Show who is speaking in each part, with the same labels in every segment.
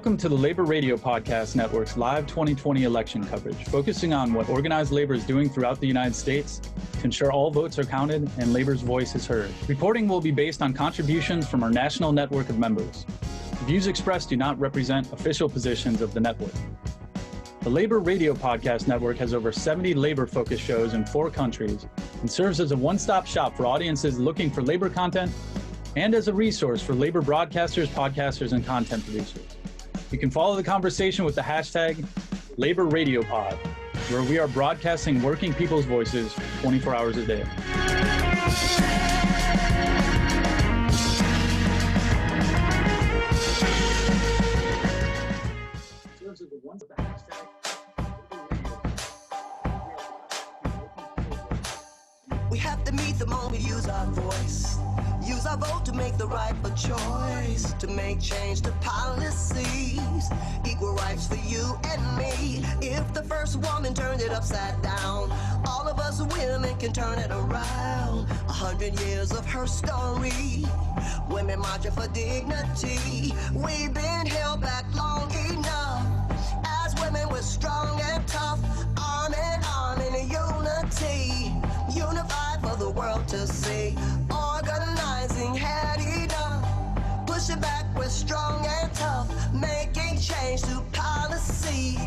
Speaker 1: Welcome to the Labor Radio Podcast Network's live 2020 election coverage, focusing on what organized labor is doing throughout the United States to ensure all votes are counted and labor's voice is heard. Reporting will be based on contributions from our national network of members. The views expressed do not represent official positions of the network. The Labor Radio Podcast Network has over 70 labor-focused shows in 4 countries and serves as a one-stop shop for audiences looking for labor content and as a resource for labor broadcasters, podcasters, and content producers. You can follow the conversation with the hashtag LaborRadioPod, where we are broadcasting working people's voices 24 hours a day.
Speaker 2: We have to meet the moment, use our voice. Use our vote to make the rightful choice, to make change to policies, equal rights for you and me. If the first woman turned it upside down, all of us women can turn it around. 100 years of her story, women marching for dignity. We've been held back long enough. As women, we're strong and tough, arm in arm in unity, unified for the world to see. Organizing had enough, pushing back, we're strong and tough, making change to policy.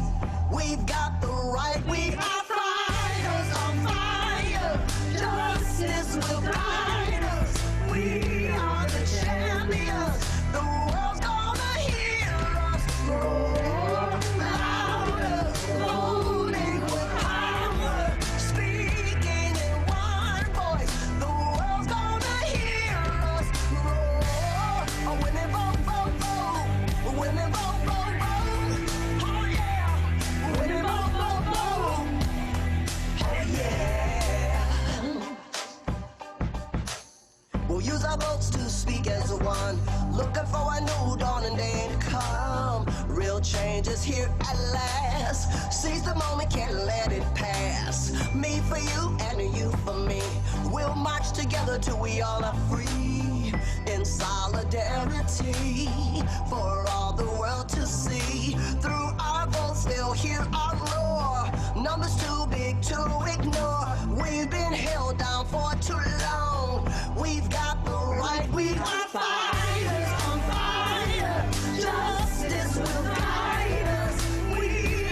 Speaker 2: We've got the right, we are fighters on fire. Justice will guide us. We are the champions. The world's gonna hear us. Roar louder, voting with power, speaking in one voice. The world's gonna hear us. Roar, women vote, vote, vote. Women vote, vote, vote. Oh yeah, women vote, vote, vote. Oh yeah. We'll use our votes to speak as one, looking for a new dawning day to come. Real change is here at last. Seize the moment, can't let it pass. Me for you and you for me. We'll march together till we all are free. In solidarity for all the world to see. Through our votes, they'll hear our roar. Numbers too big to ignore. We've been held down for too long. We've got the right, we are fighters on fire. Justice will guide us. We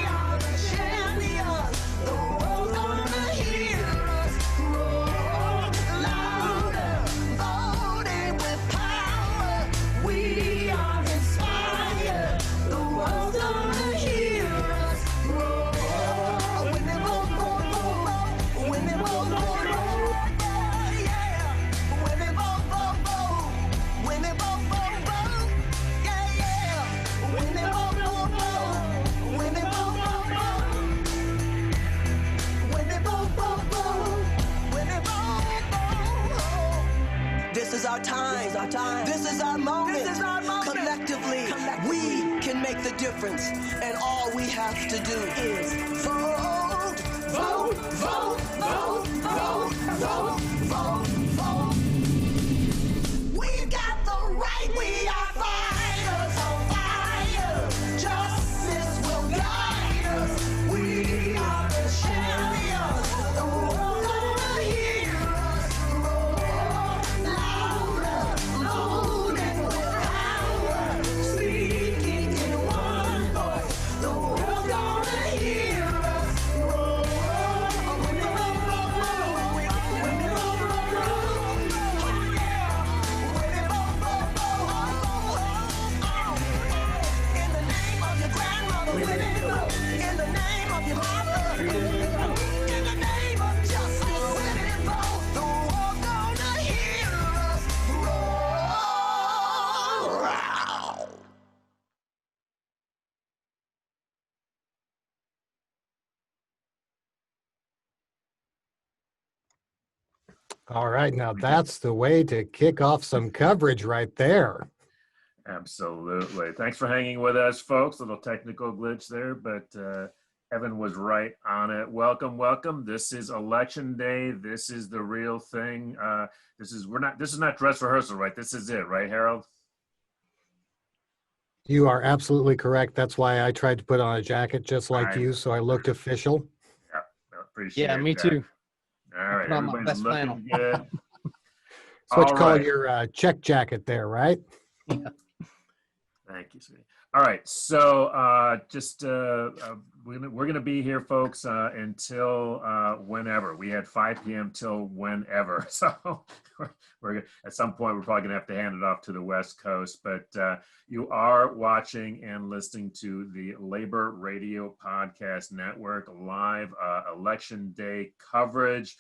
Speaker 2: are the champions. The world's gonna hear us. Roar louder, voting with power. We are inspired. The world's gonna hear us. Roar. Women vote, vote, vote, vote. Women vote, vote, vote. Yeah. Women vote, vote, vote. Women vote, vote, vote. Yeah, yeah. Women vote, vote, vote. Women vote, vote, vote. Women vote, vote, vote. Women vote, vote. This is our time. This is our moment. Collectively, we can make the difference. And all we have to do is vote, vote, vote, vote, vote, vote, vote, vote. We've got the right, we are fighters on fire. Justice will guide us. We are the champions. The world's gonna hear us. Roar louder, voting with power, speaking in one voice. The world's gonna hear us. Roar, women vote, vote, vote. Women vote, vote, vote. Oh yeah, women vote, vote, vote. In the name of your grandmother, women vote. In the name of your mother, women vote. In the name of justice, women vote. The world's gonna hear us. Roar.
Speaker 3: All right, now that's the way to kick off some coverage right there.
Speaker 4: Absolutely. Thanks for hanging with us, folks. Little technical glitch there, but Evan was right on it. Welcome, welcome. This is election day. This is the real thing. This is not dress rehearsal, right? This is it, right, Harold?
Speaker 3: You are absolutely correct. That's why I tried to put on a jacket just like
Speaker 4: I
Speaker 3: you, so I looked official.
Speaker 4: yeah, appreciate
Speaker 5: Yeah, me
Speaker 4: that.
Speaker 5: too.
Speaker 4: All right,
Speaker 5: put on my
Speaker 4: everybody's
Speaker 5: best
Speaker 4: looking
Speaker 5: flannel.
Speaker 4: good.
Speaker 3: It's what
Speaker 4: All
Speaker 3: you call
Speaker 4: right.
Speaker 3: your check jacket there, right?
Speaker 4: Thank you, sweetie. All right, so we're gonna be here, folks, until whenever. We had 5 p.m. till whenever. So we're at some point we're probably gonna have to hand it off to the West Coast. But you are watching and listening to the Labor Radio Podcast Network live election day coverage.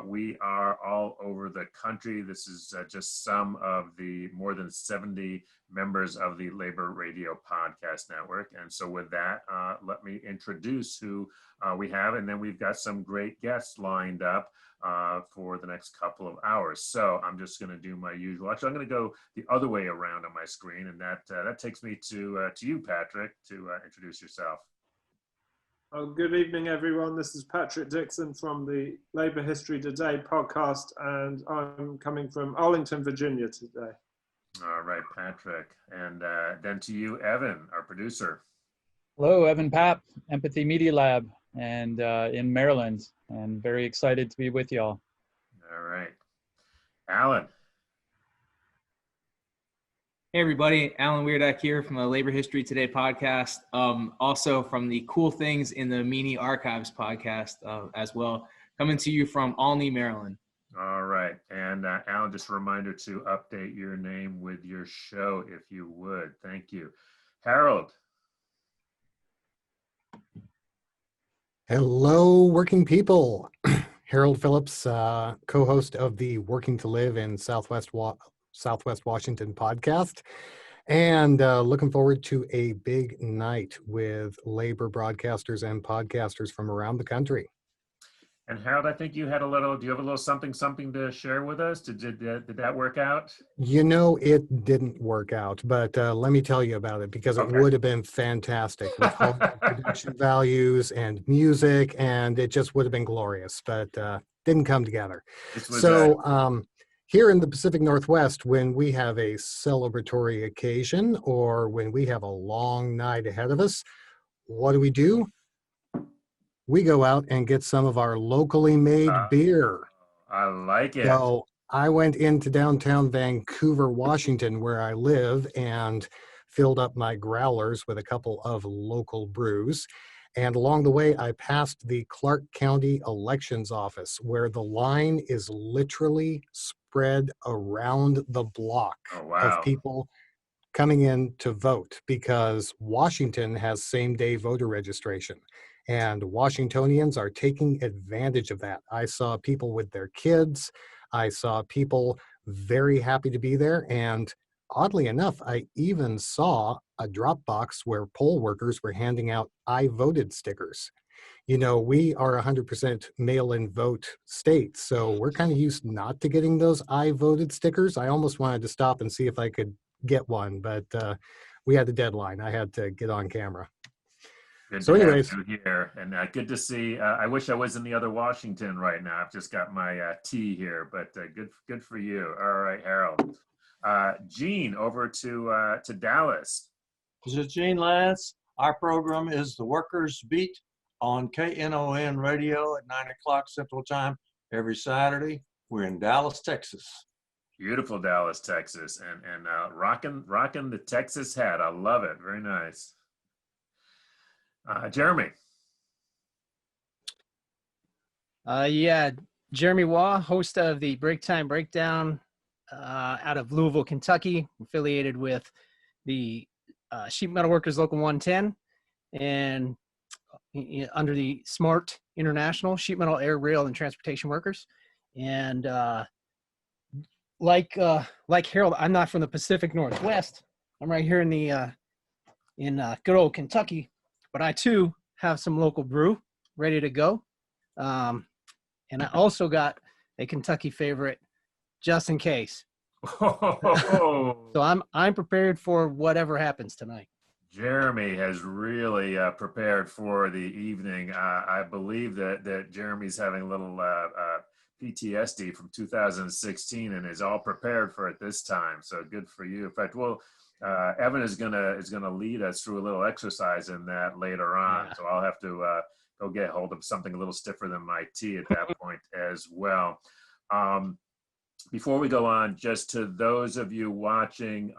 Speaker 4: We are all over the country. This is just some of the more than 70 members of the Labor Radio Podcast Network. And so with that, let me introduce who we have, and then we've got some great guests lined up for the next couple of hours. So I'm just going to do my usual. Actually, I'm going to go the other way around on my screen, and that takes me to you, Patrick, to introduce yourself.
Speaker 6: Oh, good evening, everyone. This is Patrick Dixon from the Labour History Today podcast, and I'm coming from Arlington, Virginia today.
Speaker 4: All right, Patrick. And then to you, Evan, our producer.
Speaker 1: Hello, Evan Papp, Empathy Media Lab, and in Maryland, and very excited to be with y'all.
Speaker 4: All right. Alan.
Speaker 5: Hey everybody, Alan Weirdak here from the Labor History Today podcast. Also from the Cool Things in the Meany Archives podcast as well. Coming to you from Olney, Maryland.
Speaker 4: All right. And Alan, just a reminder to update your name with your show if you would. Thank you. Harold.
Speaker 3: Hello, working people. Harold Phillips, co-host of the Working to Live in Southwest Washington podcast, and looking forward to a big night with labor broadcasters and podcasters from around the country.
Speaker 4: And Harold, I think you had do you have a little something to share with us? Did that work out?
Speaker 3: You know, it didn't work out, but let me tell you about it, because it would have been fantastic with all the production values and music, and it just would have been glorious, but didn't come together. So here in the Pacific Northwest, when we have a celebratory occasion or when we have a long night ahead of us, what do? We go out and get some of our locally made beer.
Speaker 4: I like it.
Speaker 3: So I went into downtown Vancouver, Washington, where I live, and filled up my growlers with a couple of local brews. And along the way, I passed the Clark County Elections Office, where the line is literally spread around the block of people coming in to vote, because Washington has same-day voter registration. And Washingtonians are taking advantage of that. I saw people with their kids. I saw people very happy to be there. And oddly enough, I even saw a drop box where poll workers were handing out "I voted" stickers. You know, we are 100% mail-in vote state, so we're kind of used not to getting those "I voted" stickers. I almost wanted to stop and see if I could get one, but we had the deadline. I had to get on camera.
Speaker 4: Good
Speaker 3: so anyways,
Speaker 4: to have you here, and good to see. I wish I was in the other Washington right now. I've just got my tea here, but good for you. All right, Harold. Gene, over to Dallas.
Speaker 7: This is Gene Lance. Our program is The Workers Beat on KNON Radio at 9 o'clock Central Time every Saturday. We're in Dallas, Texas.
Speaker 4: Beautiful Dallas, Texas, and rocking the Texas hat. I love it. Very nice. Jeremy.
Speaker 5: Jeremy Waugh, host of the Break Time Breakdown out of Louisville, Kentucky, affiliated with the Sheet Metal Workers Local 110, and under the SMART International, Sheet Metal, Air, Rail, and Transportation Workers. And like Harold, I'm not from the Pacific Northwest. I'm right here in the good old Kentucky. But I, too, have some local brew ready to go. And I also got a Kentucky favorite just in case. So I'm prepared for whatever happens tonight.
Speaker 4: Jeremy has really prepared for the evening. I believe that Jeremy's having a little PTSD from 2016 and is all prepared for it this time. So good for you. In fact, Evan is gonna lead us through a little exercise in that later on.
Speaker 5: Yeah.
Speaker 4: So I'll have to go get hold of something a little stiffer than my tea at that point as well. Before we go on, just to those of you watching,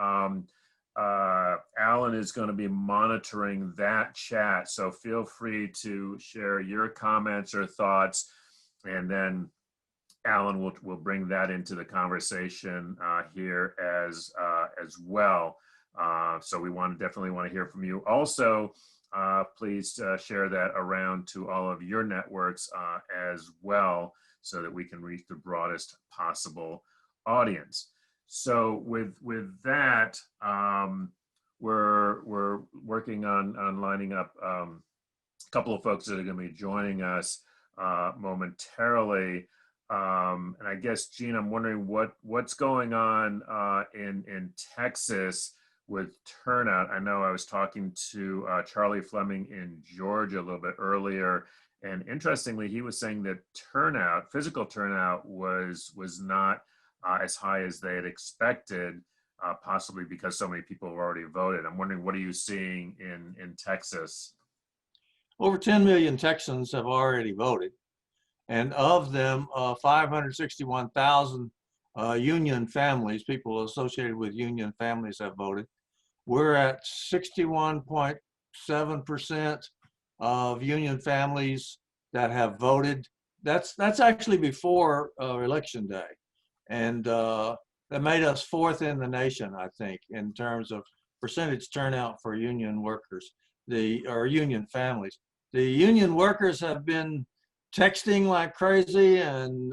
Speaker 4: Alan is going to be monitoring that chat, so feel free to share your comments or thoughts, and then Alan will bring that into the conversation here as well. So we definitely want to hear from you. Also, please share that around to all of your networks as well, so that we can reach the broadest possible audience. So with that, we're working on lining up a couple of folks that are going to be joining us momentarily. And I guess, Gene, I'm wondering what's going on in Texas with turnout. I know I was talking to Charlie Flemming in Georgia a little bit earlier, and interestingly, he was saying that physical turnout was not as high as they had expected, possibly because so many people have already voted. I'm wondering, what are you seeing in Texas?
Speaker 7: Over 10 million Texans have already voted, and of them, 561,000 union families, people associated with union families, have voted. We're at 61.7% of union families that have voted. That's actually before election day, and that made us fourth in the nation, I think, in terms of percentage turnout for union workers, or union families. The union workers have been texting like crazy and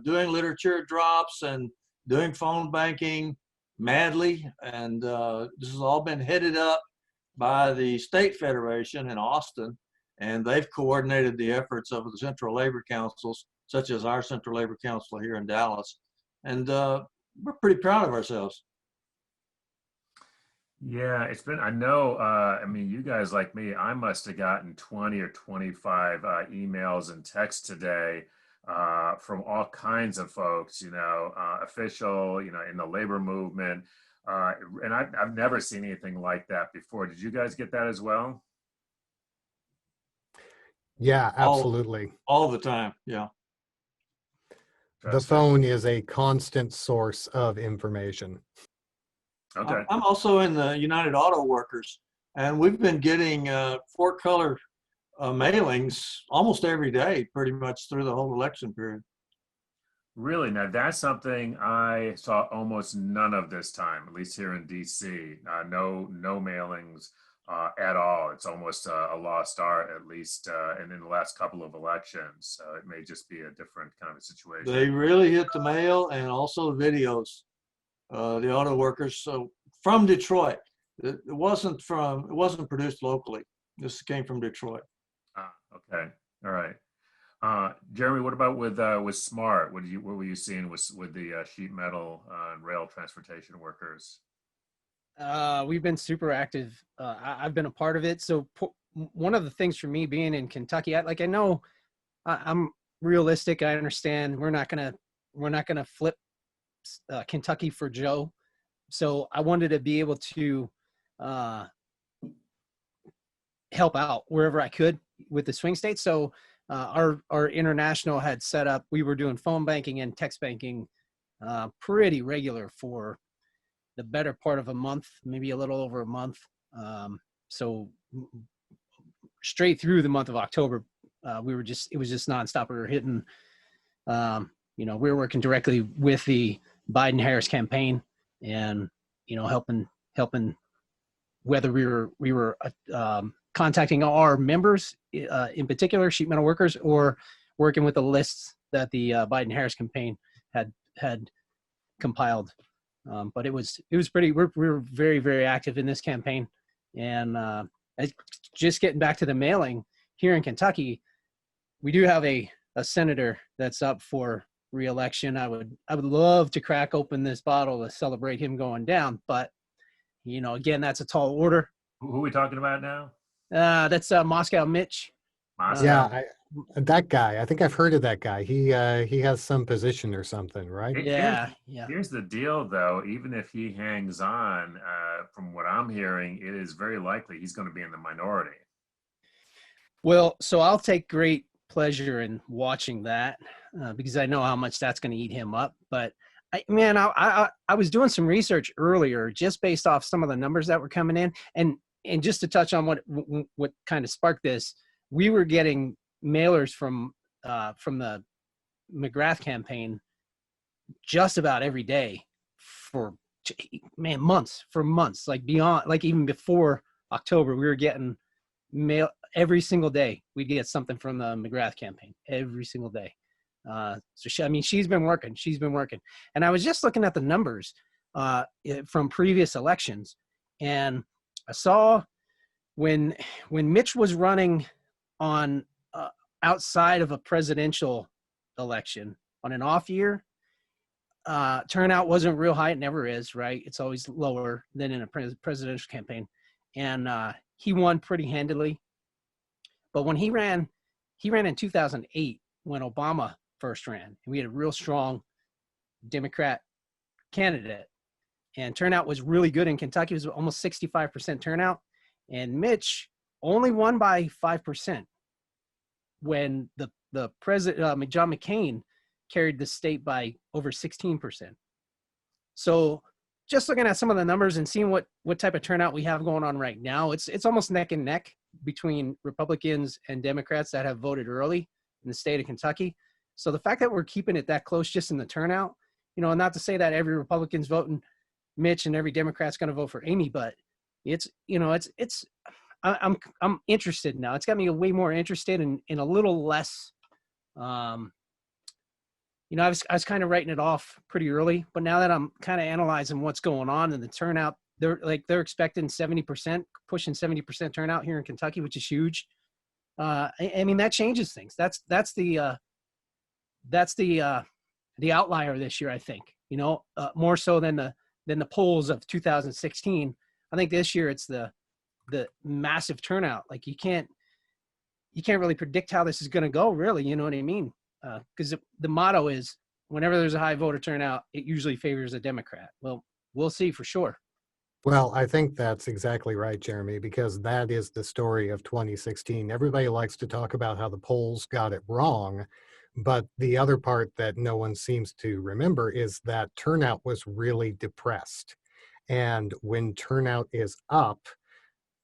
Speaker 7: doing literature drops and doing phone banking madly, and this has all been headed up by the state federation in Austin, and they've coordinated the efforts of the central labor councils, such as our Central Labor Council here in Dallas, and we're pretty proud of ourselves.
Speaker 4: Yeah, it's been, I know, I mean, you guys like me, I must have gotten 20 or 25 emails and texts today from all kinds of folks, official, in the labor movement. And I've never seen anything like that before. Did you guys get that as well?
Speaker 3: Yeah, absolutely.
Speaker 7: All the time, yeah.
Speaker 3: The phone is a constant source of information.
Speaker 4: Okay.
Speaker 7: I'm also in the United Auto Workers, and we've been getting 4-color mailings almost every day, pretty much through the whole election period.
Speaker 4: Really? Now that's something I saw almost none of this time, at least here in DC. No mailings at all. It's almost a lost art, at least, and in the last couple of elections. It may just be a different kind of a situation.
Speaker 7: They really hit the mail, and also the videos. The auto workers, so from Detroit. It wasn't produced locally. This came from Detroit.
Speaker 4: Okay, all right. Jeremy, what about with SMART? What were you seeing with the sheet metal and rail transportation workers?
Speaker 5: We've been super active. I've been a part of it. So one of the things for me being in Kentucky, I know I'm realistic. I understand we're not gonna flip Kentucky for Joe. So I wanted to be able to help out wherever I could with the swing states. So our international had set up, we were doing phone banking and text banking pretty regular for the better part of a month, maybe a little over a month. So straight through the month of October, it was just nonstop. We were hitting, we were working directly with the Biden-Harris campaign, and helping whether we were contacting our members, in particular sheet metal workers, or working with the lists that the Biden-Harris campaign had compiled. But it was pretty. We were very, very active in this campaign, and just getting back to the mailing here in Kentucky, we do have a senator that's up for re-election. I would love to crack open this bottle to celebrate him going down, but again, that's a tall order.
Speaker 4: Who are we talking about now?
Speaker 5: That's Moscow Mitch.
Speaker 3: Yeah, That guy, I think I've heard of that guy. He has some position or something, right?
Speaker 5: Yeah, yeah.
Speaker 4: Here's the deal, though. Even if he hangs on, from what I'm hearing, it is very likely he's going to be in the minority.
Speaker 5: Well, so I'll take great pleasure in watching that because I know how much that's going to eat him up. But I was doing some research earlier just based off some of the numbers that were coming in, and just to touch on what kind of sparked this, we were getting mailers from the McGrath campaign just about every day for months, like beyond, like even before October, we were getting mail every single day. We'd get something from the McGrath campaign every single day. So she's been working. And I was just looking at the numbers from previous elections, and I saw when Mitch was running on outside of a presidential election on an off year, turnout wasn't real high. It never is, right? It's always lower than in a presidential campaign. And he won pretty handily. But when he ran in 2008 when Obama first ran. And we had a real strong Democrat candidate. And turnout was really good in Kentucky. It was almost 65% turnout. And Mitch only won by 5% when the president, John McCain, carried the state by over 16%. So just looking at some of the numbers and seeing what type of turnout we have going on right now, it's almost neck and neck between Republicans and Democrats that have voted early in the state of Kentucky. So the fact that we're keeping it that close just in the turnout, and not to say that every Republican's voting Mitch and every Democrat's going to vote for Amy, but I'm interested now. It's got me way more interested in a little less. I was kind of writing it off pretty early, but now that I'm kind of analyzing what's going on and the turnout, they're expecting 70%, pushing 70% turnout here in Kentucky, which is huge. That changes things. That's the outlier this year, I think. More so than the polls of 2016. I think this year it's the massive turnout. Like you can't really predict how this is going to go, really. You know what I mean? Because the motto is whenever there's a high voter turnout, it usually favors a Democrat. Well, we'll see for sure.
Speaker 3: Well, I think that's exactly right, Jeremy, because that is the story of 2016. Everybody likes to talk about how the polls got it wrong, but the other part that no one seems to remember is that turnout was really depressed. And when turnout is up,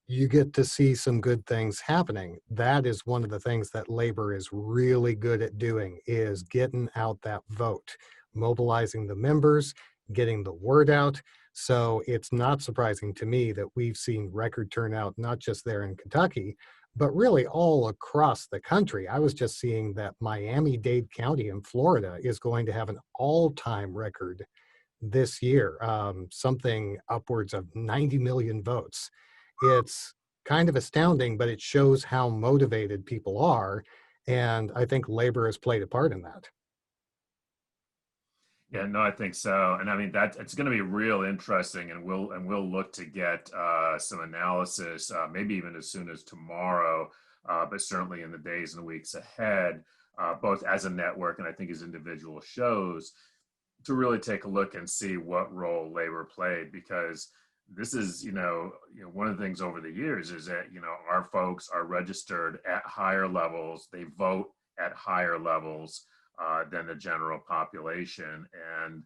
Speaker 3: you get to see some good things happening. That is one of the things that labor is really good at doing, is getting out that vote, mobilizing the members, getting the word out. So it's not surprising to me that we've seen record turnout, not just there in Kentucky, but really all across the country. I was just seeing that Miami-Dade County in Florida is going to have an all-time record this year, something upwards of 90 million votes. It's kind of astounding, but it shows how motivated people are. And I think labor has played a part in that.
Speaker 4: Yeah, no, I think so. And I mean, that it's going to be real interesting, and we'll look to get some analysis, maybe even as soon as tomorrow, but certainly in the days and the weeks ahead, both as a network and I think as individual shows, to really take a look and see what role labor played, because this is, one of the things over the years is that, our folks are registered at higher levels. They vote at higher levels than the general population. And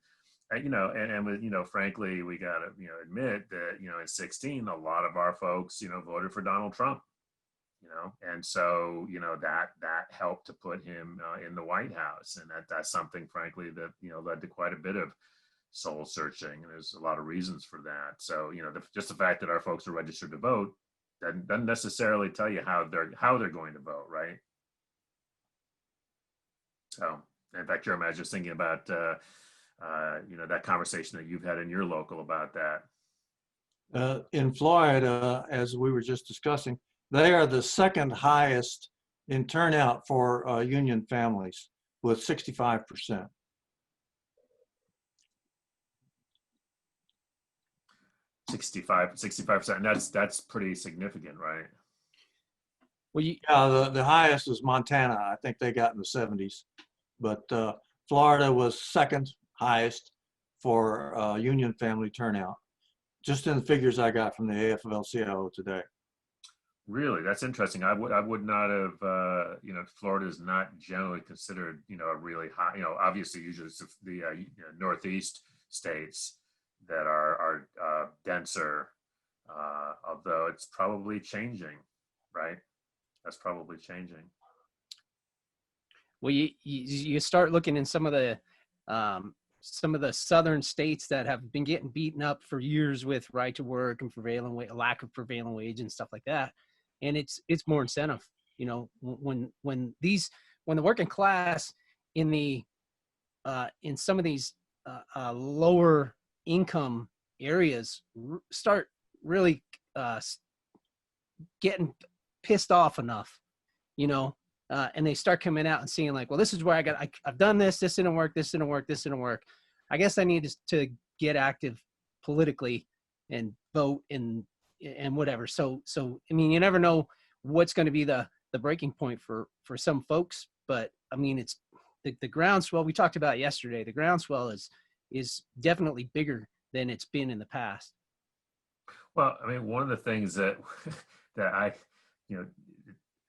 Speaker 4: frankly, we got to, admit that, in 16, a lot of our folks, voted for Donald Trump, and so, that helped to put him in the White House. And that's something, frankly, that, led to quite a bit of soul searching, and there's a lot of reasons for that. So just the fact that our folks are registered to vote doesn't necessarily tell you how they're going to vote, right? So in fact, Jeremy, I was just thinking about that conversation that you've had in your local about that.
Speaker 7: In Florida, as we were just discussing, they are the second highest in turnout for union families with 65%.
Speaker 4: 65%. And that's pretty significant, right?
Speaker 5: Well, you,
Speaker 7: Yeah, the highest is Montana. I think they got in the 70s. But Florida was second highest for union family turnout, just in the figures I got from the AFL-CIO today.
Speaker 4: Really, that's interesting. I would not have, you know, Florida is not generally considered, you know, a really high, you know, obviously usually it's the you know, Northeast states that are denser, although it's probably changing, right? That's probably changing.
Speaker 5: well, you start looking in some of the southern states that have been getting beaten up for years with right to work and lack of prevailing wage and stuff like that, and it's more incentive. You know, when the working class in the in some of these lower income areas start really getting pissed off enough, you know, and they start coming out and seeing like, well, this is where I've done this didn't work, this didn't work. I guess I need to get active politically and vote and whatever. So I mean, you never know what's going to be the breaking point for some folks, but I mean, it's the groundswell we talked about yesterday. The groundswell is definitely bigger than it's been in the past.
Speaker 4: Well, I mean, one of the things that that I, you know,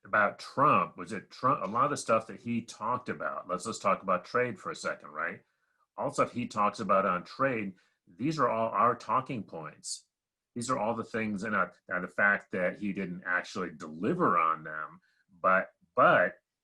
Speaker 4: about Trump was that Trump, a lot of the stuff that he talked about. Let's talk about trade for a second, right? All stuff he talks about on trade. These are all our talking points. These are all the things, and the fact that he didn't actually deliver on them, but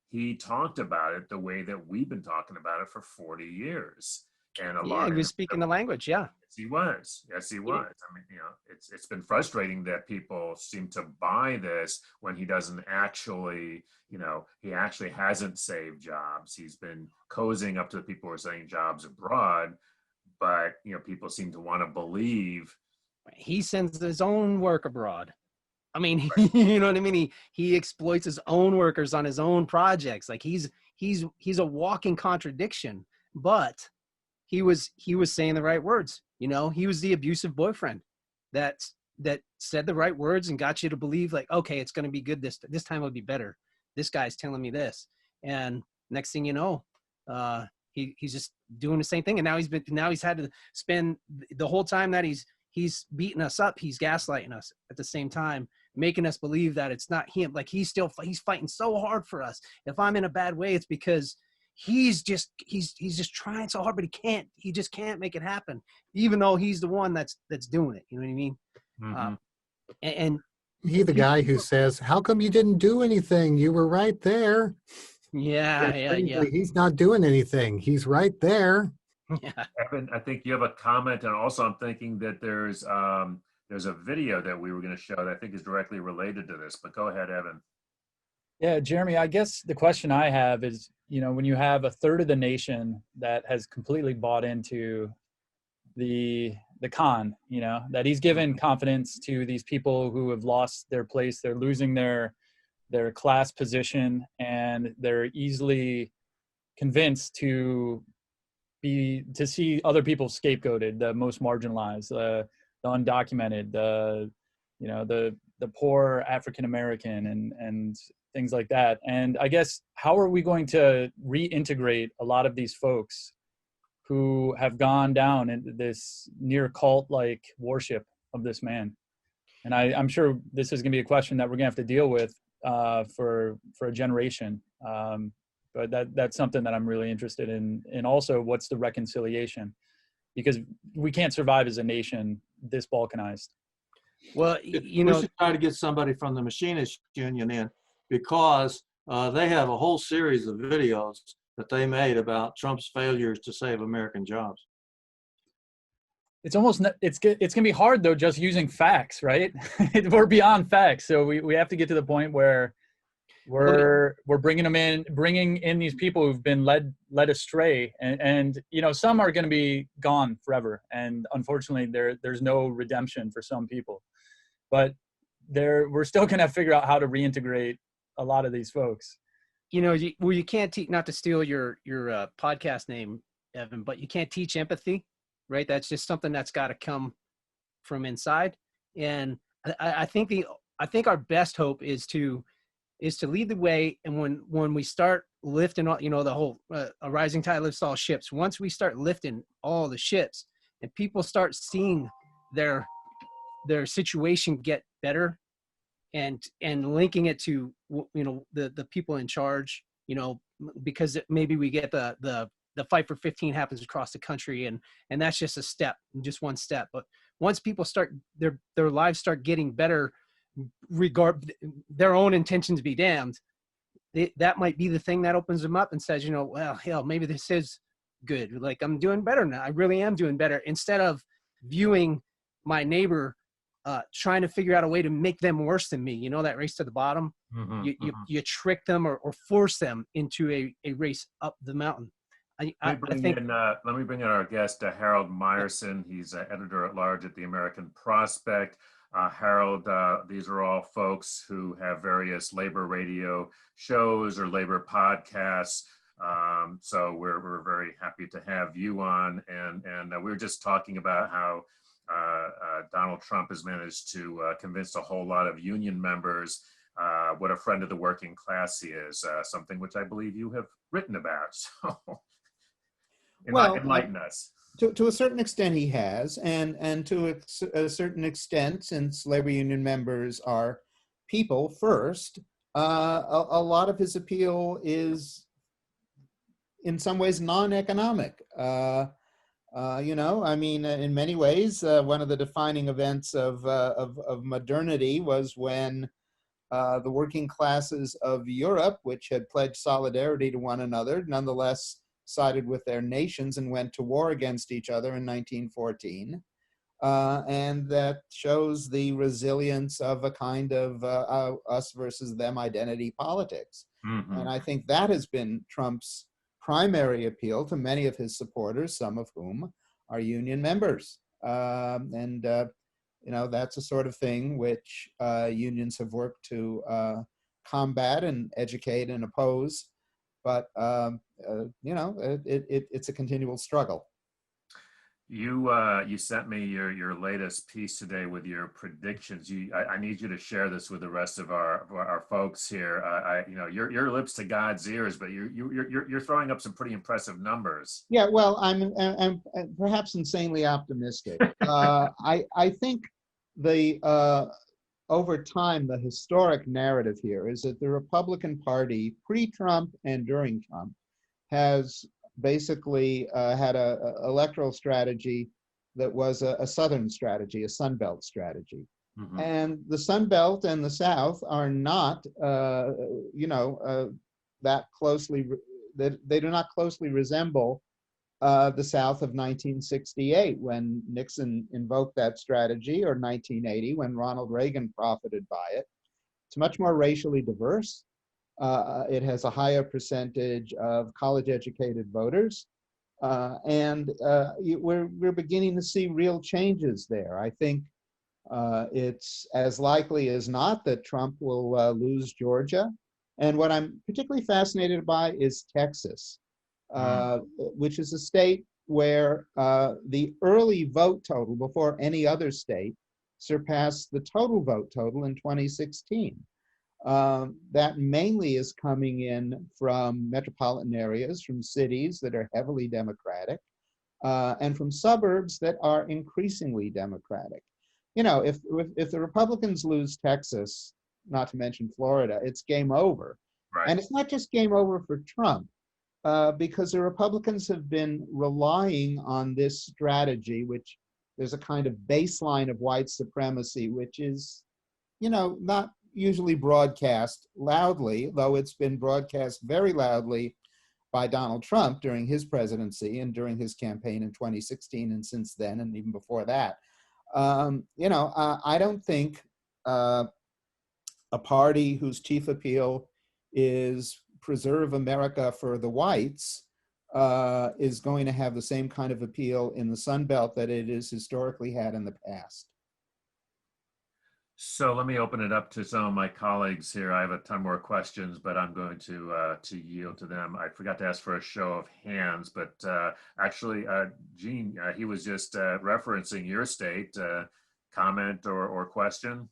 Speaker 4: he talked about it the way that we've been talking about it for 40 years. And
Speaker 5: He was speaking the language. Yeah.
Speaker 4: Yes, he was. Yes, he was. I mean, you know, it's been frustrating that people seem to buy this when he doesn't actually, you know, he actually hasn't saved jobs. He's been cozying up to the people who are saying jobs abroad, but, you know, people seem to want to believe.
Speaker 5: He sends his own work abroad. I mean, you know what I mean? He exploits his own workers on his own projects. Like he's a walking contradiction, but he was saying the right words. You know, he was the abusive boyfriend that said the right words and got you to believe like, okay, it's going to be good. This time it'll be better. This guy's telling me this. And next thing you know, he's just doing the same thing. And now he's had to spend the whole time that he's beating us up. He's gaslighting us at the same time, making us believe that it's not him. Like he's fighting so hard for us. If I'm in a bad way, it's because he's just trying so hard, but he just can't make it happen, even though he's the one that's doing it. You know what I mean?
Speaker 4: Mm-hmm.
Speaker 5: And
Speaker 3: He the guy who says, how come you didn't do anything? You were right there.
Speaker 5: yeah.
Speaker 3: He's not doing anything. He's right there.
Speaker 5: Yeah.
Speaker 4: Evan, I think you have a comment, and also I'm thinking that there's a video that we were going to show that I think is directly related to this, but go ahead, Evan.
Speaker 1: Yeah, Jeremy, I guess the question I have is, you know, when you have a third of the nation that has completely bought into the con, you know, that he's given confidence to these people who have lost their place, they're losing their class position, and they're easily convinced to see other people scapegoated, the most marginalized, the undocumented, the poor African American, and things like that. And I guess, how are we going to reintegrate a lot of these folks who have gone down into this near cult-like worship of this man? And I'm sure this is going to be a question that we're going to have to deal with for a generation. But that's something that I'm really interested in. And also, what's the reconciliation? Because we can't survive as a nation this balkanized.
Speaker 5: Well, you know,
Speaker 7: we should try to get somebody from the machinists union in, because they have a whole series of videos that they made about Trump's failures to save American jobs.
Speaker 1: It's gonna be hard though, just using facts, right? We're beyond facts, so we have to get to the point where we're bringing in these people who've been led astray, and you know, some are going to be gone forever, and unfortunately there's no redemption for some people, but we're still going to figure out how to reintegrate a lot of these folks.
Speaker 5: You know, you can't teach, not to steal your podcast name, Evan, but you can't teach empathy, right? That's just something that's got to come from inside. And I think our best hope is to is to lead the way. And when we start lifting all, the whole a rising tide lifts all ships. Once we start lifting all the ships and people start seeing their situation get better, and linking it to the people in charge, because maybe we get the fight for 15 happens across the country, and that's just a step, just one step. But once people start their lives start getting better, regard their own intentions be damned, that might be the thing that opens them up and says, well, hell, maybe this is good. Like, I'm doing better now. I really am doing better, instead of viewing my neighbor trying to figure out a way to make them worse than me. That race to the bottom. You trick them or force them into a race up the mountain.
Speaker 4: Let me bring in our guest, Harold Meyerson. He's editor at large at the American Prospect. Harold, these are all folks who have various labor radio shows or labor podcasts. So we're very happy to have you on. And we were just talking about how Donald Trump has managed to convince a whole lot of union members what a friend of the working class he is, something which I believe you have written about. So enlighten us.
Speaker 8: To a certain extent he has, and to a certain extent, since labor union members are people first, a lot of his appeal is in some ways non-economic. In many ways, one of the defining events of modernity was when the working classes of Europe, which had pledged solidarity to one another, nonetheless sided with their nations and went to war against each other in 1914. And that shows the resilience of a kind of us versus them identity politics. Mm-hmm. And I think that has been Trump's primary appeal to many of his supporters, some of whom are union members. That's a sort of thing which unions have worked to combat and educate and oppose. But it's a continual struggle.
Speaker 4: You sent me your latest piece today with your predictions. I need you to share this with the rest of our folks here. Your lips to God's ears, but you're throwing up some pretty impressive numbers.
Speaker 8: Yeah, well, I'm perhaps insanely optimistic. I think over time, the historic narrative here is that the Republican Party, pre-Trump and during Trump, has basically had an electoral strategy that was a Southern strategy, a Sun Belt strategy. Mm-hmm. And the Sun Belt and the South are not, that closely, they do not closely resemble the South of 1968 when Nixon invoked that strategy, or 1980 when Ronald Reagan profited by it. It's much more racially diverse. It has a higher percentage of college-educated voters, and we're beginning to see real changes there. I think it's as likely as not that Trump will lose Georgia, and what I'm particularly fascinated by is Texas. Which is a state where the early vote total before any other state surpassed the total vote total in 2016. That mainly is coming in from metropolitan areas, from cities that are heavily Democratic, and from suburbs that are increasingly Democratic. If the Republicans lose Texas, not to mention Florida, it's game over. Right. And it's not just game over for Trump. Because the Republicans have been relying on this strategy, which there's a kind of baseline of white supremacy, which is, not usually broadcast loudly, though it's been broadcast very loudly by Donald Trump during his presidency and during his campaign in 2016 and since then, and even before that. I don't think a party whose chief appeal is preserve America for the whites is going to have the same kind of appeal in the Sun Belt that it has historically had in the past.
Speaker 4: So let me open it up to some of my colleagues here. I have a ton more questions, but I'm going to yield to them. I forgot to ask for a show of hands, but actually, Gene, he was just referencing your state. Comment or question?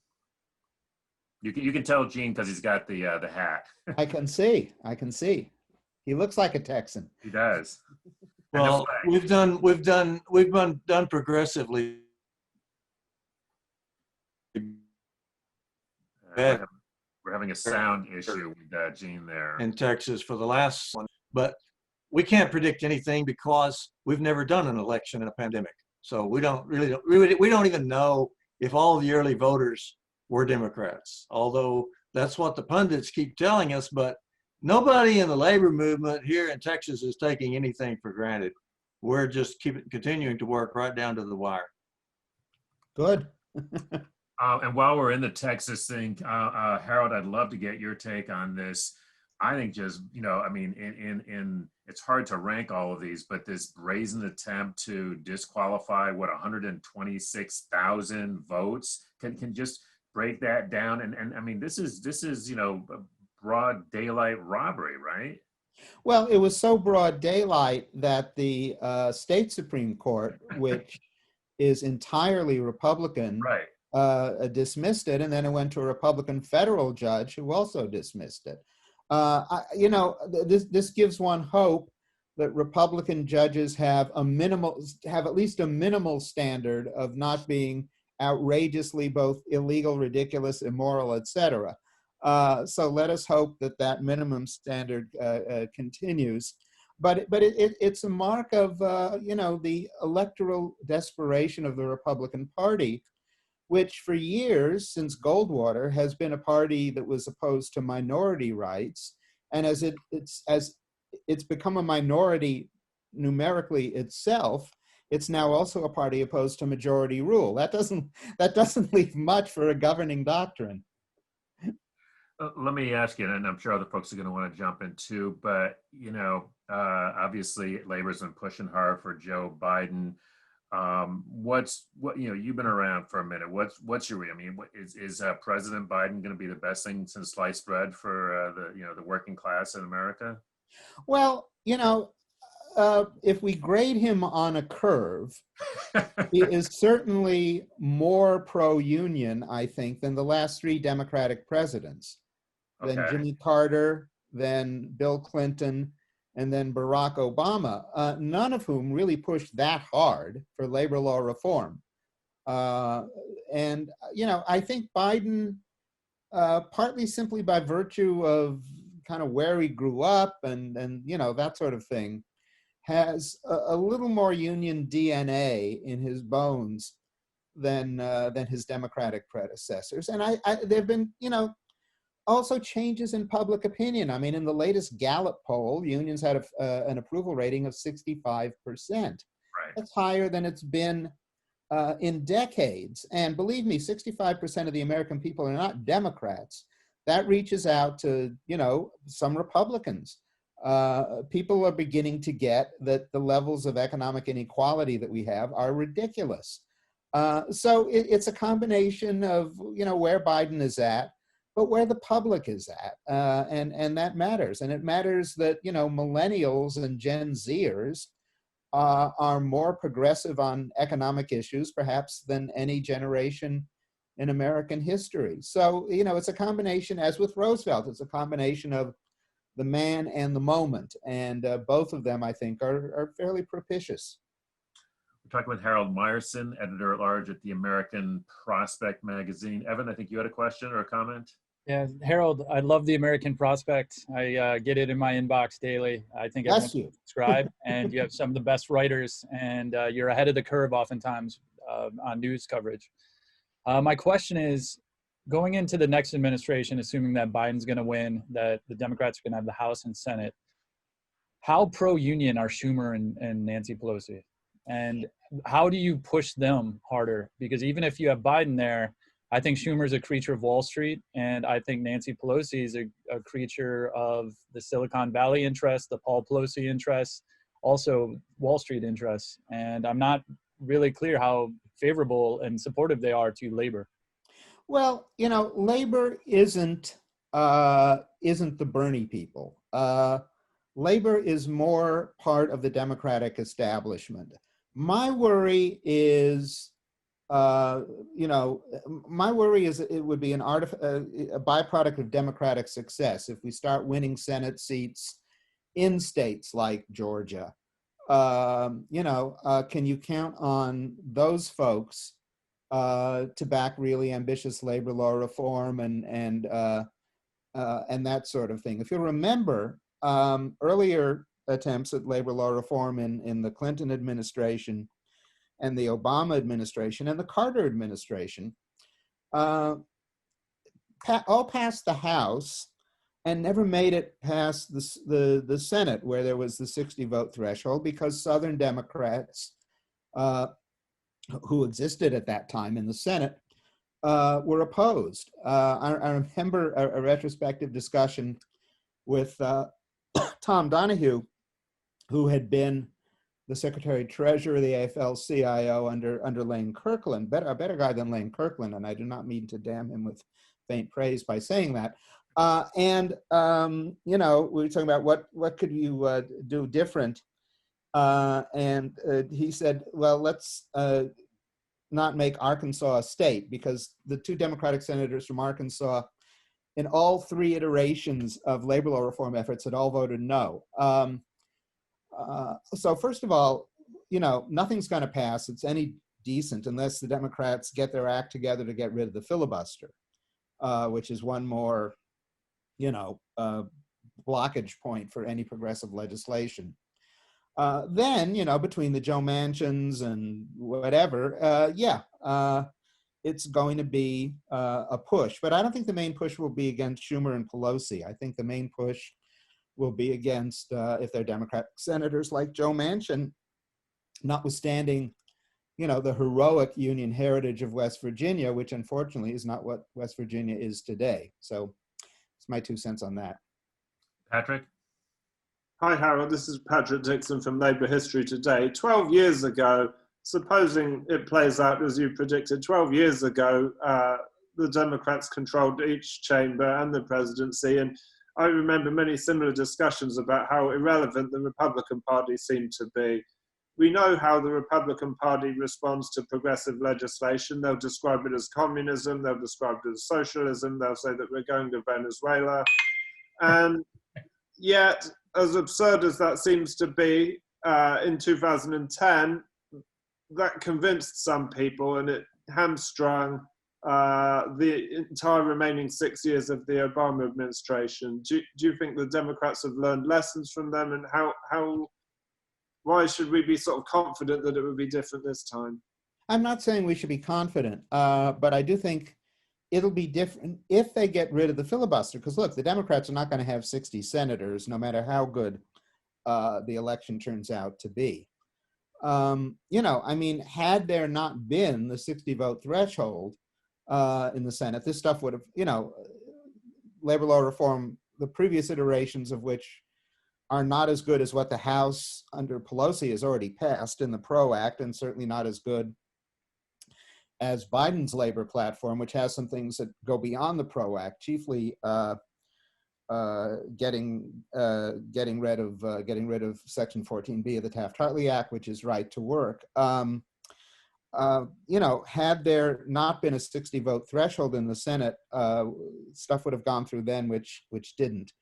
Speaker 4: You can tell Gene because he's got the hat.
Speaker 8: I can see. I can see. He looks like a Texan.
Speaker 4: He does. And the
Speaker 7: Well,
Speaker 4: flag.
Speaker 7: we've done progressively better
Speaker 4: We're having a sound issue with Gene there.
Speaker 7: in Texas for the last one, but we can't predict anything because we've never done an election in a pandemic. So we don't even know if all the early voters were Democrats, although that's what the pundits keep telling us. But nobody in the labor movement here in Texas is taking anything for granted. We're just continuing to work right down to the wire.
Speaker 8: Good.
Speaker 4: And while we're in the Texas thing, Harold, I'd love to get your take on this. I think just, I mean, in it's hard to rank all of these, but this brazen attempt to disqualify 126,000 votes can just break that down. And I mean, this is broad daylight robbery, right?
Speaker 8: Well, it was so broad daylight that the state Supreme Court, which is entirely Republican,
Speaker 4: right,
Speaker 8: dismissed it, and then it went to a Republican federal judge who also dismissed it. This gives one hope that Republican judges have at least a minimal standard of not being outrageously both illegal, ridiculous, immoral, etc. So let us hope that minimum standard continues. But it's a mark of the electoral desperation of the Republican Party, which for years since Goldwater has been a party that was opposed to minority rights, and as it's become a minority numerically itself, it's now also a party opposed to majority rule. That doesn't leave much for a governing doctrine.
Speaker 4: Let me ask you, and I'm sure other folks are going to want to jump in too, but obviously Labor's been pushing hard for Joe Biden. You've been around for a minute. What's your read? I mean, is President Biden going to be the best thing since sliced bread for the working class in America?
Speaker 8: Well, if we grade him on a curve, he is certainly more pro-union, I think, than the last three Democratic presidents, than Jimmy Carter, than Bill Clinton, and then Barack Obama, none of whom really pushed that hard for labor law reform. I think Biden, partly simply by virtue of kind of where he grew up and that sort of thing, has a little more union DNA in his bones than his Democratic predecessors. And there have been, also changes in public opinion. I mean, in the latest Gallup poll, unions had an approval rating of 65%.
Speaker 4: Right.
Speaker 8: That's higher than it's been in decades. And believe me, 65% of the American people are not Democrats. That reaches out to, some Republicans. People are beginning to get that the levels of economic inequality that we have are ridiculous. So it's a combination of, where Biden is at, but where the public is at, and that matters. And it matters that, millennials and Gen Zers are more progressive on economic issues, perhaps, than any generation in American history. So, it's a combination, as with Roosevelt, it's a combination of the man and the moment. And both of them, I think, are fairly propitious.
Speaker 4: We're talking with Harold Meyerson, editor-at-large at the American Prospect magazine. Evan, I think you had a question or a comment?
Speaker 1: Yeah, Harold, I love the American Prospect. I get it in my inbox daily. I think everyone should subscribe, and you have some of the best writers, and you're ahead of the curve oftentimes on news coverage. My question is, going into the next administration, assuming that Biden's going to win, that the Democrats are going to have the House and Senate, how pro-union are Schumer and Nancy Pelosi? And how do you push them harder? Because even if you have Biden there, I think Schumer's a creature of Wall Street, and I think Nancy Pelosi is a creature of the Silicon Valley interests, the Paul Pelosi interests, also Wall Street interests. And I'm not really clear how favorable and supportive they are to labor.
Speaker 8: Well, labor isn't the Bernie people. Labor is more part of the Democratic establishment. My worry is you know, my worry is it would be a byproduct of democratic success if we start winning Senate seats in states like Georgia. You know, can you count on those folks to back really ambitious labor law reform and that sort of thing? If you'll remember, earlier attempts at labor law reform in the Clinton administration and the Obama administration and the Carter administration all passed the House and never made it past the Senate, where there was the 60-vote threshold, because Southern Democrats who existed at that time in the Senate were opposed. I remember a retrospective discussion with Tom Donahue, who had been the Secretary Treasurer of the AFL-CIO under Lane Kirkland, a better guy than Lane Kirkland, and I do not mean to damn him with faint praise by saying that. You know, we were talking about what could you do different, and he said, well, let's not make Arkansas a state, because the two Democratic senators from Arkansas in all three iterations of labor law reform efforts had all voted no. So first of all, you know, nothing's going to pass. It's any decent unless the Democrats get their act together to get rid of the filibuster, which is one more, you know, blockage point for any progressive legislation. Then, you know, between the Joe Manchins and whatever, it's going to be a push. But I don't think the main push will be against Schumer and Pelosi. I think the main push will be against, if they're Democratic senators like Joe Manchin, notwithstanding, you know, the heroic Union heritage of West Virginia, which unfortunately is not what West Virginia is today. So it's my 2 cents on that.
Speaker 4: Patrick?
Speaker 6: Hi, Harold. This is Patrick Dixon from Labour History Today. 12 years ago, supposing it plays out as you predicted, 12 years ago, the Democrats controlled each chamber and the presidency. And I remember many similar discussions about how irrelevant the Republican Party seemed to be. We know how the Republican Party responds to progressive legislation. They'll describe it as communism. They'll describe it as socialism. They'll say that we're going to Venezuela. And yet, as absurd as that seems to be, in 2010, that convinced some people, and it hamstrung the entire remaining 6 years of the Obama administration. Do you think the Democrats have learned lessons from them, and why should we be sort of confident that it would be different this time?
Speaker 8: I'm not saying we should be confident, but I do think it'll be different if they get rid of the filibuster. Because look, the Democrats are not going to have 60 senators, no matter how good the election turns out to be. You know, I mean, had there not been the 60-vote threshold in the Senate, this stuff would have, you know, labor law reform, the previous iterations of which are not as good as what the House under Pelosi has already passed in the PRO Act, and certainly not as good as Biden's labor platform, which has some things that go beyond the PRO Act, chiefly getting rid of Section 14B of the Taft-Hartley Act, which is right to work. You know, had there not been a 60-vote threshold in the Senate, stuff would have gone through then, which didn't.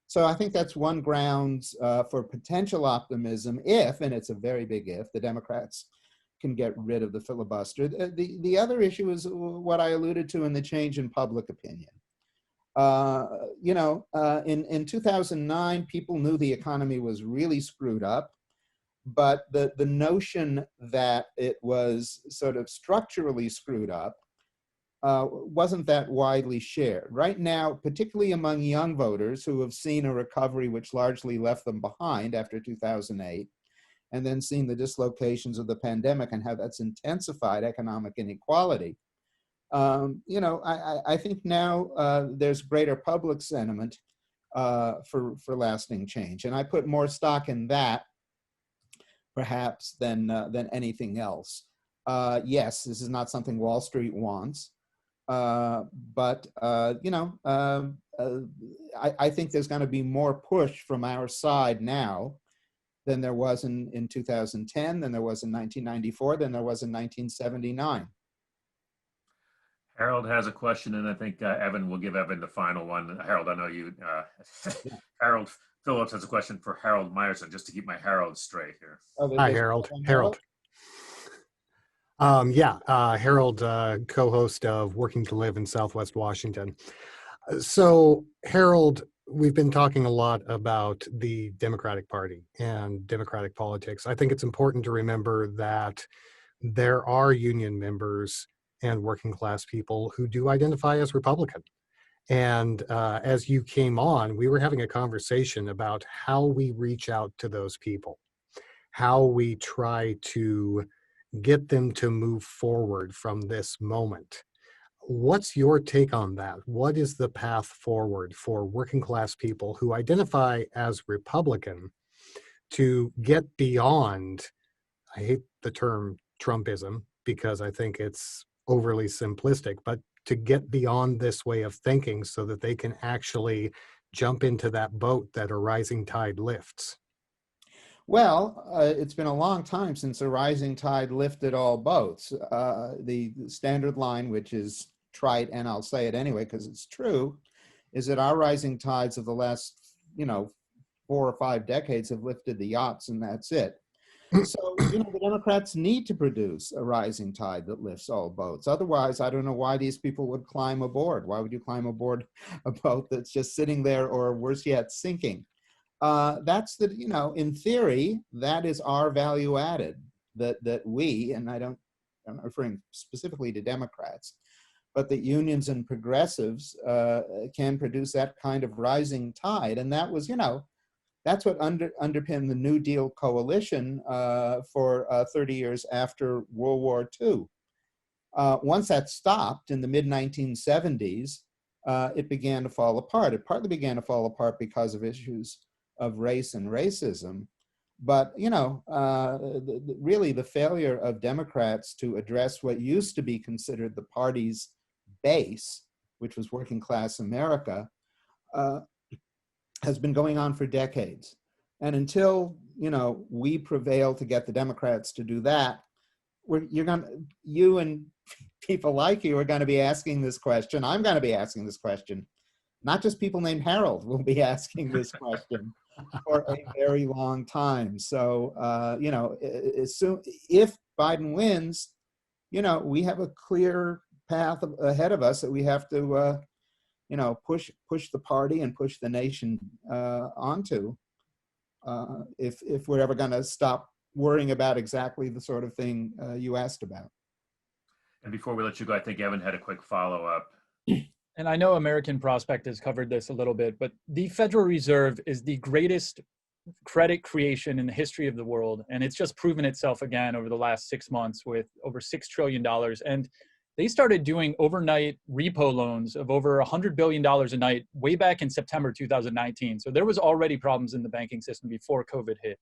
Speaker 8: So I think that's one grounds for potential optimism if, and it's a very big if, the Democrats can get rid of the filibuster. The other issue is what I alluded to in the change in public opinion. You know, in 2009, people knew the economy was really screwed up, but the notion that it was sort of structurally screwed up wasn't that widely shared. Right now, particularly among young voters who have seen a recovery which largely left them behind after 2008, and then seen the dislocations of the pandemic and how that's intensified economic inequality, you know, I think now there's greater public sentiment for lasting change, and I put more stock in that, perhaps, than anything else. Yes, this is not something Wall Street wants, but you know, I think there's going to be more push from our side now than there was in 2010, than there was in 1994, than there was in 1979.
Speaker 4: Harold has a question, and I think Evan will give Evan the final one. Harold, I know you. Harold Phillips has a question for Harold Meyerson, just to keep my Harold straight here.
Speaker 8: Oh,
Speaker 3: Hi,
Speaker 8: there's
Speaker 3: Harold.
Speaker 8: one,
Speaker 3: Harold. Harold, co-host of Working to Live in Southwest Washington. So, Harold, we've been talking a lot about the Democratic Party and Democratic politics. I think it's important to remember that there are union members and working class people who do identify as Republican. And as you came on, we were having a conversation about how we reach out to those people, how we try to get them to move forward from this moment. What's your take on that? What is the path forward for working class people who identify as Republican to get beyond, I hate the term Trumpism because I think it's overly simplistic, but to get beyond this way of thinking so that they can actually jump into that boat that a rising tide lifts?
Speaker 8: Well, it's been a long time since a rising tide lifted all boats. The standard line, which is trite, and I'll say it anyway because it's true, is that our rising tides of the last, 4 or 5 decades have lifted the yachts, and that's it. So, the Democrats need to produce a rising tide that lifts all boats. Otherwise, I don't know why these people would climb aboard. Why would you climb aboard a boat that's just sitting there, or worse yet, sinking? That's in theory, that is our value added, that we, and I'm referring specifically to Democrats, but that unions and progressives can produce that kind of rising tide. And that was, that's what underpinned the New Deal coalition for 30 years after World War II. Once that stopped in the mid-1970s, it began to fall apart. It partly began to fall apart because of issues of race and racism. But, really the failure of Democrats to address what used to be considered the party's base, which was working class America, has been going on for decades. And until, we prevail to get the Democrats to do that, you and people like you are going to be asking this question. I'm going to be asking this question. Not just people named Harold will be asking this question for a very long time. So, if Biden wins, we have a clear path ahead of us that we have to, push the party and push the nation onto, if we're ever going to stop worrying about exactly the sort of thing you asked about.
Speaker 4: And before we let you go, I think Evan had a quick follow-up.
Speaker 1: And I know American Prospect has covered this a little bit, but the Federal Reserve is the greatest credit creation in the history of the world. And it's just proven itself again over the last 6 months with over $6 trillion. And they started doing overnight repo loans of over $100 billion a night way back in September 2019. So there was already problems in the banking system before COVID hit.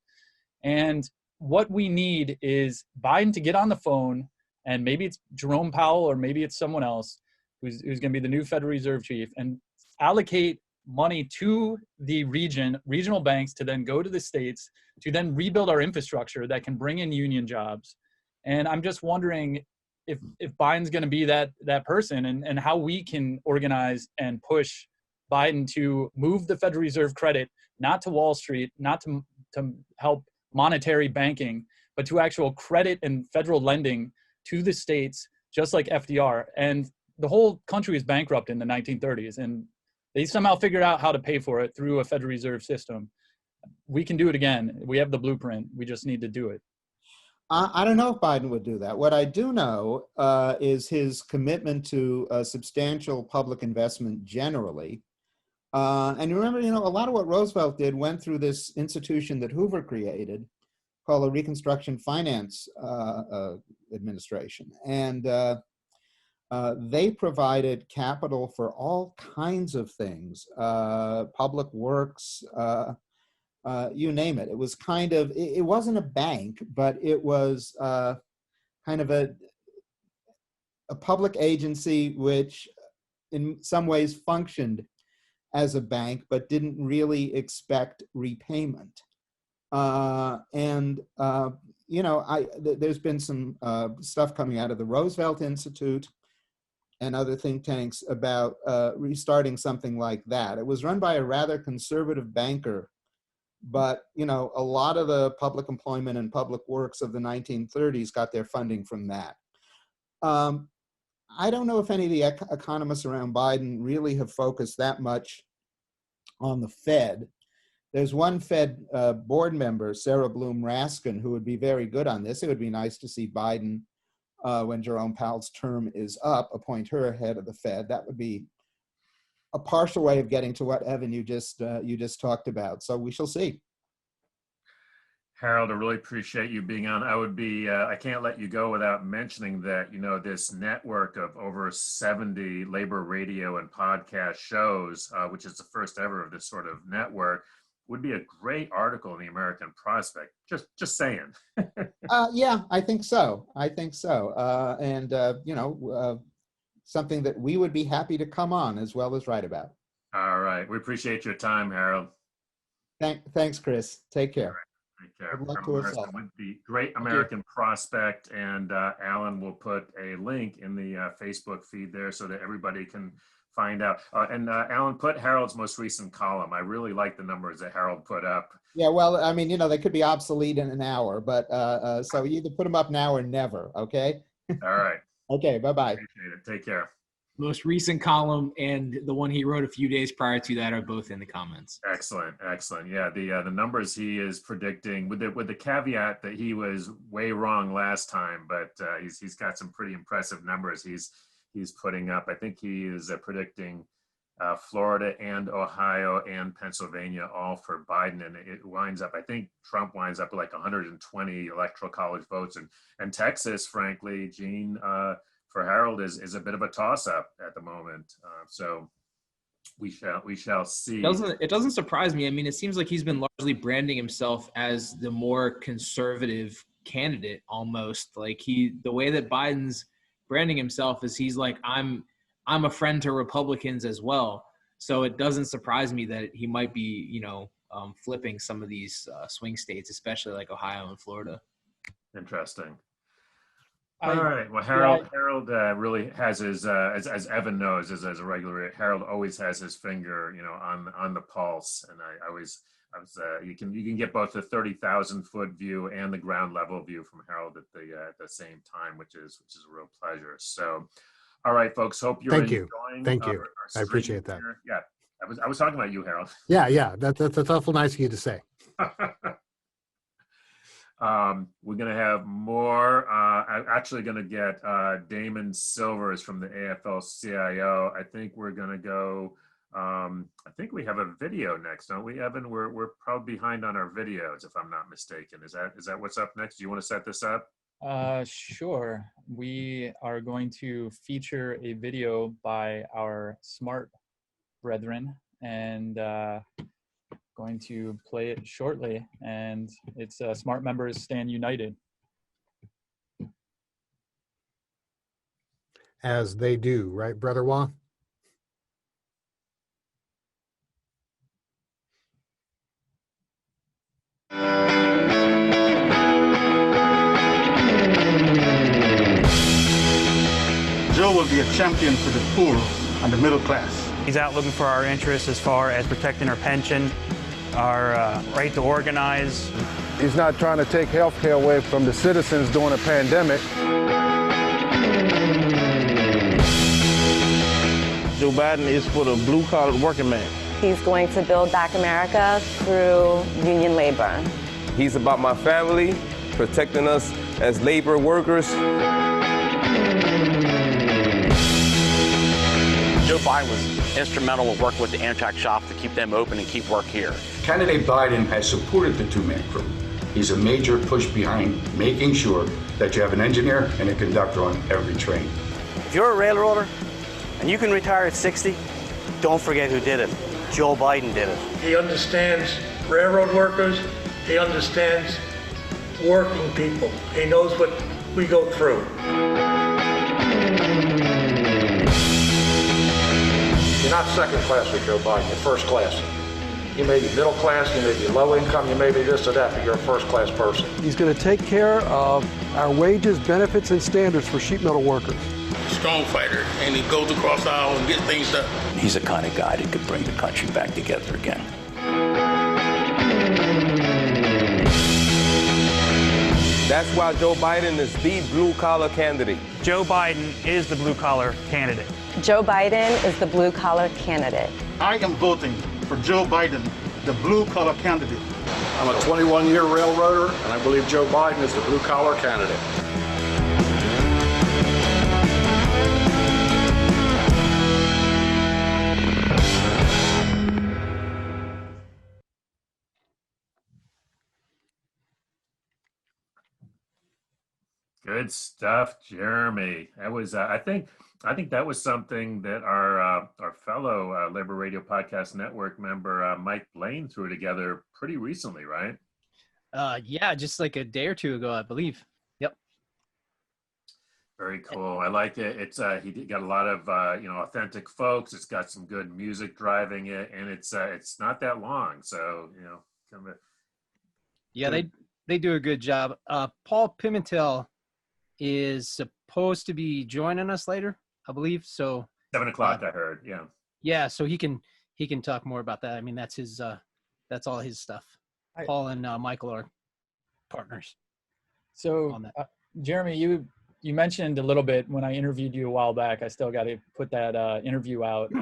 Speaker 1: And what we need is Biden to get on the phone, and maybe it's Jerome Powell or maybe it's someone else who's going to be the new Federal Reserve chief, and allocate money to the regional banks to then go to the states to then rebuild our infrastructure that can bring in union jobs. And I'm just wondering if Biden's going to be that person, and how we can organize and push Biden to move the Federal Reserve credit, not to Wall Street, not to help monetary banking, but to actual credit and federal lending to the states, just like FDR. And the whole country was bankrupt in the 1930s, and they somehow figured out how to pay for it through a Federal Reserve system. We can do it again. We have the blueprint. We just need to do it.
Speaker 8: I don't know if Biden would do that. What I do know is his commitment to substantial public investment generally. And you remember, a lot of what Roosevelt did went through this institution that Hoover created called the Reconstruction Finance Administration. And they provided capital for all kinds of things, public works, you name it. It was it wasn't a bank, but it was kind of a public agency which in some ways functioned as a bank, but didn't really expect repayment. There's been some stuff coming out of the Roosevelt Institute and other think tanks about restarting something like that. It was run by a rather conservative banker, but you know, a lot of the public employment and public works of the 1930s got their funding from that. I don't know if any of the economists around Biden really have focused that much on the Fed. There's one Fed board member, Sarah Bloom Raskin, who would be very good on this. It would be nice to see Biden, when Jerome Powell's term is up, appoint her head of the Fed. That would be a partial way of getting to what, Evan, you just talked about. So we shall see.
Speaker 4: Harold, I really appreciate you being on. I can't let you go without mentioning that, you know, this network of over 70 labor radio and podcast shows, which is the first ever of this sort of network, would be a great article in the American Prospect. Just saying.
Speaker 8: Yeah, I think so. And, you know, something that we would be happy to come on as well as write about.
Speaker 4: All right. We appreciate your time, Harold.
Speaker 8: Thanks, Chris. Take care.
Speaker 4: Take care.
Speaker 8: Good luck to us all.
Speaker 4: With the Great American Prospect, and Alan will put a link in the Facebook feed there so that everybody can find out. And Alan, put Harold's most recent column. I really like the numbers that Harold put up.
Speaker 8: Yeah, well, I mean, you know, they could be obsolete in an hour, but so you either put them up now or never, okay?
Speaker 4: All right.
Speaker 8: Okay, bye-bye.
Speaker 4: Appreciate it. Take care.
Speaker 9: Most recent column and the one he wrote a few days prior to that are both in the comments.
Speaker 4: Excellent. Yeah, the numbers he is predicting, with the caveat that he was way wrong last time, but he's got some pretty impressive numbers he's putting up. I think he is predicting Florida and Ohio and Pennsylvania all for Biden, and it winds up, I think Trump winds up with like 120 electoral college votes, and Texas, frankly, Gene, for Harold is a bit of a toss-up at the moment. So we shall see.
Speaker 9: It doesn't surprise me. I mean, it seems like he's been largely branding himself as the more conservative candidate almost. Like the way that Biden's branding himself is he's like, I'm a friend to Republicans as well. So it doesn't surprise me that he might be, you know, flipping some of these swing states, especially like Ohio and Florida.
Speaker 4: Interesting. All right. Well, Harold really has his, as Evan knows, as a regular, Harold always has his finger, you know, on the pulse. And you can get both the 30,000-foot view and the ground level view from Harold at the same time, which is a real pleasure. So, all right, folks. Hope you're enjoying.
Speaker 3: Thank you. I appreciate that.
Speaker 4: Here. Yeah, I was talking about you, Harold.
Speaker 3: Yeah. That's awful nice of you to say.
Speaker 4: We're going to have more. I'm actually going to get Damon Silvers from the AFL-CIO. I think we're going to go. I think we have a video next, don't we, Evan? We're probably behind on our videos, if I'm not mistaken. Is that what's up next? Do you want to set this up?
Speaker 1: Sure. We are going to feature a video by our smart brethren, and going to play it shortly, and it's Smart Members Stand United.
Speaker 3: As they do, right, Brother Wah?
Speaker 10: Joe will be a champion for the poor and the middle class.
Speaker 11: He's out looking for our interests as far as protecting our pension, our right to organize.
Speaker 12: He's not trying to take health care away from the citizens during a pandemic.
Speaker 13: Joe Biden is for the blue-collar working man.
Speaker 14: He's going to build back America through union labor.
Speaker 15: He's about my family, protecting us as labor workers.
Speaker 16: Joe Biden was instrumental in working with the Amtrak shop to keep them open and keep work here.
Speaker 17: Candidate Biden has supported the two-man crew. He's a major push behind making sure that you have an engineer and a conductor on every train.
Speaker 16: If you're a railroader and you can retire at 60, don't forget who did it. Joe Biden did it.
Speaker 18: He understands railroad workers. He understands working people. He knows what we go through.
Speaker 19: You're not second class with Joe Biden, you're first class. You may be middle class, you may be low income, you may be this or that, but you're a first class person.
Speaker 20: He's going to take care of our wages, benefits, and standards for sheet metal workers.
Speaker 21: Strong fighter, and he goes across the aisle and gets things done.
Speaker 22: He's the kind of guy that could bring the country back together again.
Speaker 15: That's why Joe Biden is the blue-collar candidate.
Speaker 11: Joe Biden is the blue-collar candidate.
Speaker 14: Joe Biden is the blue-collar candidate.
Speaker 10: I am voting for Joe Biden, the blue-collar candidate.
Speaker 19: I'm a 21-year railroader, and I believe Joe Biden is the blue-collar candidate.
Speaker 4: Good stuff, Jeremy. That was, I think that was something that our fellow Labor Radio Podcast Network member Mike Blaine threw together pretty recently, right?
Speaker 5: Yeah, just like a day or two ago, I believe. Yep.
Speaker 4: Very cool. I like it. It's he got a lot of authentic folks. It's got some good music driving it, and it's not that long. So kind of.
Speaker 5: Yeah, they do a good job. Paul Pimentel is supposed to be joining us later, I believe. So
Speaker 4: 7 o'clock, I heard. Yeah.
Speaker 5: Yeah, so he can talk more about that. I mean, that's his that's all his stuff. Paul and Michael are partners.
Speaker 1: So, Jeremy, you mentioned a little bit when I interviewed you a while back. I still got to put that interview out,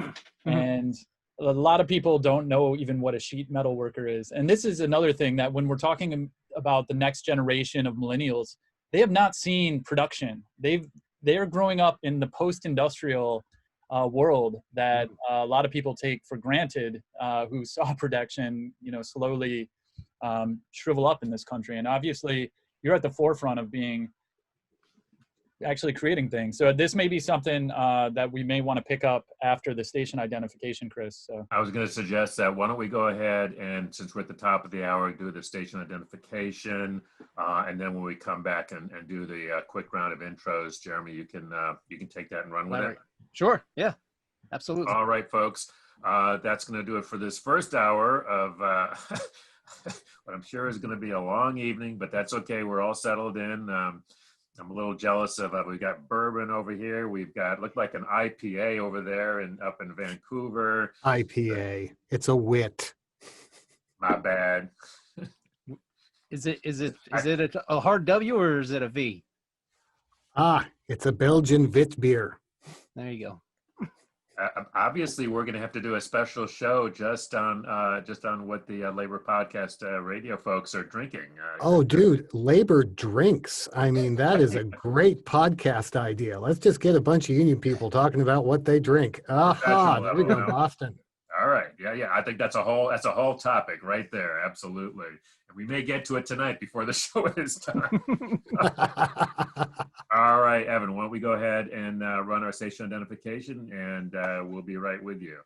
Speaker 1: and a lot of people don't know even what a sheet metal worker is. And this is another thing that when we're talking about the next generation of millennials, they have not seen production. They're growing up in the post-industrial world that a lot of people take for granted, who saw production, slowly shrivel up in this country. And obviously, you're at the forefront of actually creating things. So this may be something that we may want to pick up after the station identification, Chris. So
Speaker 4: I was going to suggest that why don't we go ahead and, since we're at the top of the hour, do the station identification, and then when we come back and do the quick round of intros, Jeremy, you can take that and run with it.
Speaker 5: Sure. Yeah. Absolutely.
Speaker 4: All right, folks. That's going to do it for this first hour of what I'm sure is going to be a long evening, but that's okay. We're all settled in. I'm a little jealous of, we've got bourbon over here. We've got, looked like an IPA over there and up in Vancouver.
Speaker 3: IPA. It's a wit.
Speaker 4: My bad.
Speaker 5: Is it a hard W or is it a V?
Speaker 3: It's a Belgian wit beer.
Speaker 5: There you go.
Speaker 4: Obviously, we're going to have to do a special show just on what the Labor Podcast radio folks are drinking.
Speaker 3: Dude, Labor drinks. I mean, that is a great podcast idea. Let's just get a bunch of union people talking about what they drink. Aha, there we go, Boston.
Speaker 4: All right, yeah. I think that's a whole topic right there. Absolutely, and we may get to it tonight before the show is done. All right, Evan, why don't we go ahead and run our station identification, and we'll be right with you.